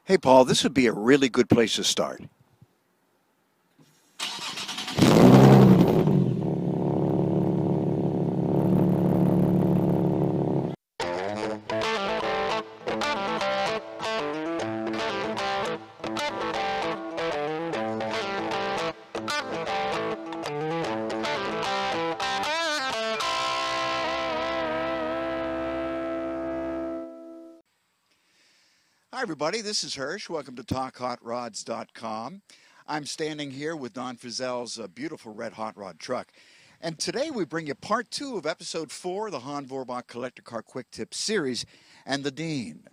Hey, Paul, this would be a really good place to start. Hi, everybody. This is Hirsch. Welcome to TalkHotRods.com. I'm standing here with Don Frizzell's beautiful red hot rod truck. And today we bring you part 2 of episode 4 of the Hahn Vorbach Collector Car Quick Tip series. And the Dean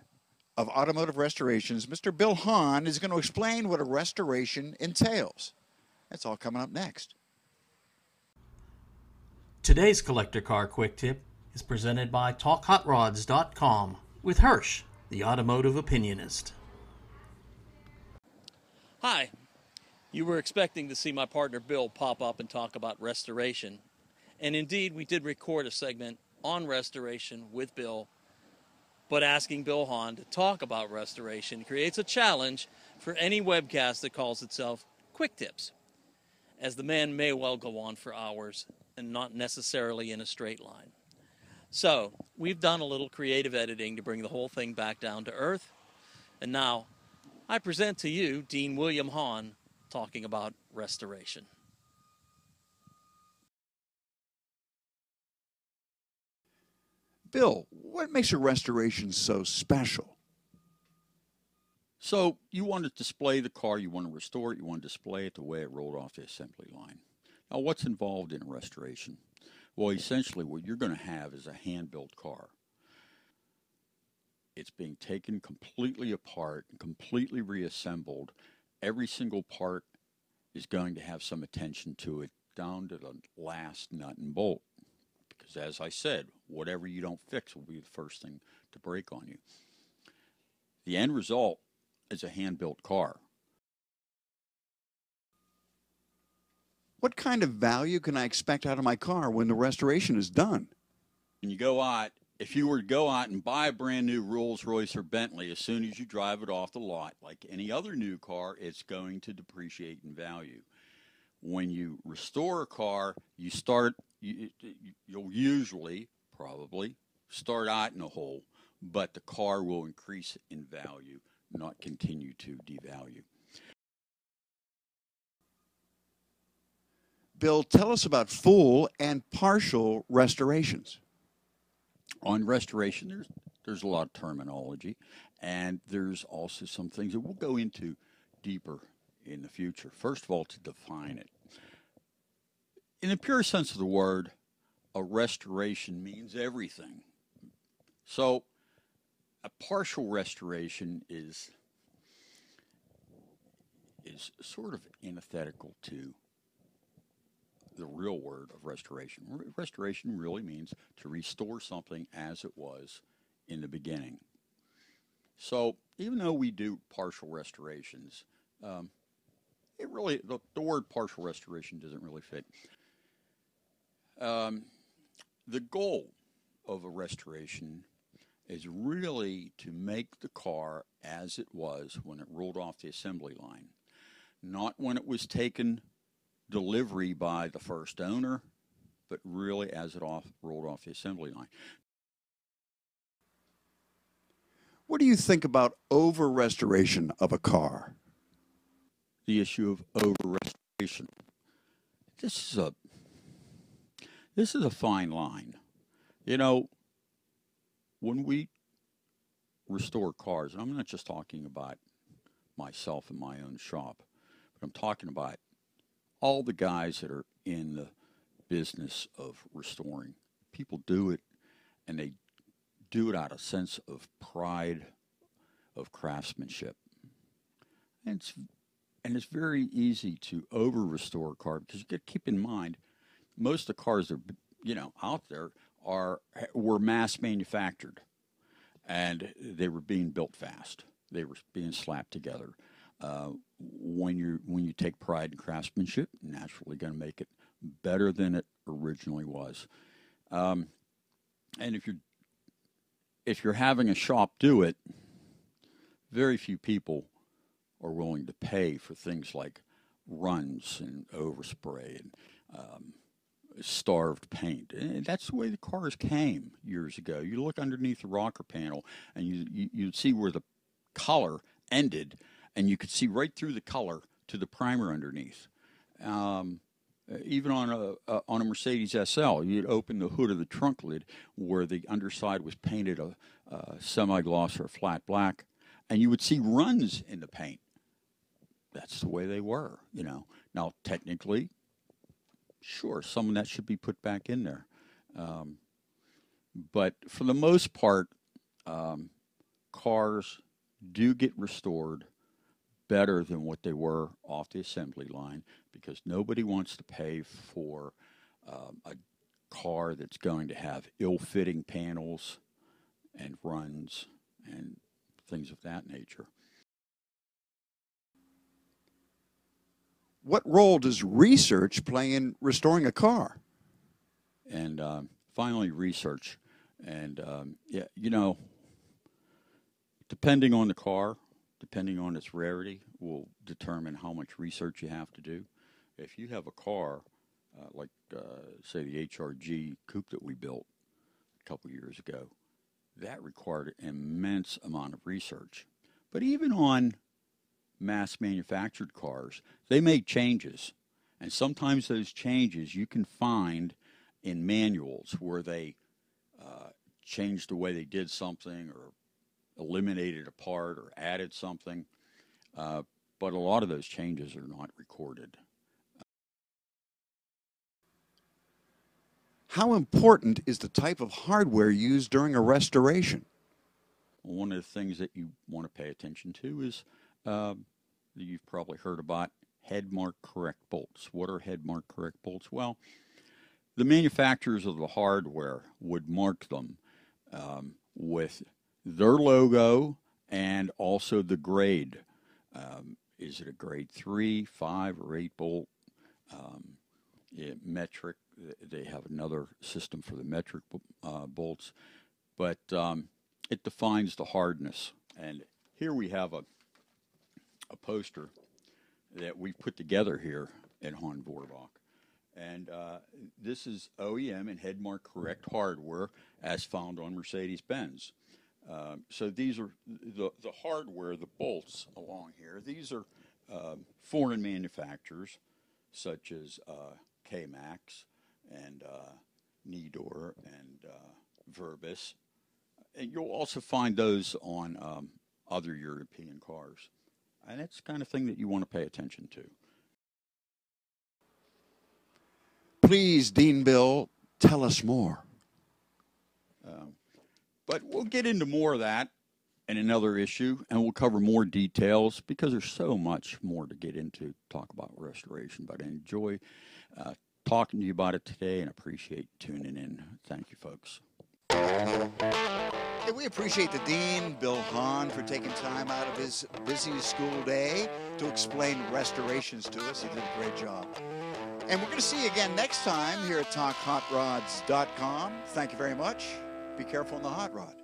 of Automotive Restorations, Mr. Bill Hahn, is going to explain what a restoration entails. That's all coming up next. Today's Collector Car Quick Tip is presented by TalkHotRods.com with Hirsch, the automotive opinionist. Hi. You were expecting to see my partner Bill pop up and talk about restoration. And indeed, we did record a segment on restoration with Bill, but asking Bill Hahn to talk about restoration creates a challenge for any webcast that calls itself Quick Tips, as the man may well go on for hours and not necessarily in a straight line. So, we've done a little creative editing to bring the whole thing back down to earth. And now, I present to you Dean William Hahn talking about restoration. Bill, what makes a restoration so special? So you want to display the car, you want to restore it, you want to display it the way it rolled off the assembly line. Now, what's involved in a restoration? Well, essentially what you're going to have is a hand-built car. It's being taken completely apart and completely reassembled. Every single part is going to have some attention to it down to the last nut and bolt. Because as I said, whatever you don't fix will be the first thing to break on you. The end result is a hand-built car. What kind of value can I expect out of my car when the restoration is done? When you go out, if you were to go out and buy a brand new Rolls-Royce or Bentley, as soon as you drive it off the lot, like any other new car, it's going to depreciate in value. When you restore a car, you'll usually, probably, start out in a hole, but the car will increase in value, not continue to devalue. Bill, tell us about full and partial restorations. On restoration, there's a lot of terminology, and there's also some things that we'll go into deeper in the future. First of all, to define it. In the pure sense of the word, a restoration means everything. So a partial restoration is sort of antithetical to the real word of restoration. Restoration really means to restore something as it was in the beginning. So even though we do partial restorations, the word partial restoration doesn't really fit. The goal of a restoration is really to make the car as it was when it rolled off the assembly line, not when it was taken delivery by the first owner, but really as it rolled off the assembly line. What do you think about over-restoration of a car? The issue of over-restoration. This is a fine line. You know, when we restore cars, and I'm not just talking about myself and my own shop, but I'm talking about all the guys that are in the business of restoring. People do it, and they do it out of a sense of pride, of craftsmanship. And it's very easy to over-restore a car, because you got to keep in mind, most of the cars that are, out there were mass manufactured, and they were being built fast. They were being slapped together. When you take pride in craftsmanship, naturally going to make it better than it originally was. And if you're having a shop do it, very few people are willing to pay for things like runs and overspray and starved paint. And that's the way the cars came years ago. You look underneath the rocker panel and you'd see where the color ended, and you could see right through the color to the primer underneath. Even on a Mercedes SL, you'd open the hood of the trunk lid where the underside was painted a semi-gloss or a flat black, and you would see runs in the paint. That's the way they were, you know. Now, technically, sure, some of that should be put back in there. But for the most part, cars do get restored better than what they were off the assembly line, because nobody wants to pay for a car that's going to have ill-fitting panels and runs and things of that nature. What role does research play in restoring a car? And finally, research. And yeah, you know, depending on the car, depending on its rarity, will determine how much research you have to do. If you have a car like, say, the HRG coupe that we built a couple years ago, that required an immense amount of research. But even on mass manufactured cars, they make changes. And sometimes those changes you can find in manuals where they changed the way they did something or eliminated a part or added something. But a lot of those changes are not recorded. How important is the type of hardware used during a restoration? One of the things that you want to pay attention to is you've probably heard about head mark correct bolts. What are head mark correct bolts? Well, the manufacturers of the hardware would mark them with their logo and also the grade. Is it a grade 3, 5, or 8 bolt? Metric, they have another system for the metric bolts, but it defines the hardness. And here we have a poster that we put together here at Hahn and Vorbach. And this is OEM and head mark correct hardware as found on Mercedes-Benz. So these are the hardware, the bolts along here. These are foreign manufacturers such as K-Max and Nidor and Verbis. And you'll also find those on other European cars. And that's the kind of thing that you want to pay attention to. Please, Dean Bill, tell us more. But we'll get into more of that in another issue, and we'll cover more details because there's so much more to get into, talk about restoration. But I enjoy talking to you about it today and appreciate tuning in. Thank you, folks. Hey, we appreciate the Dean, Bill Hahn, for taking time out of his busy school day to explain restorations to us. He did a great job. And we're going to see you again next time here at TalkHotRods.com. Thank you very much. Be careful on the hot rod.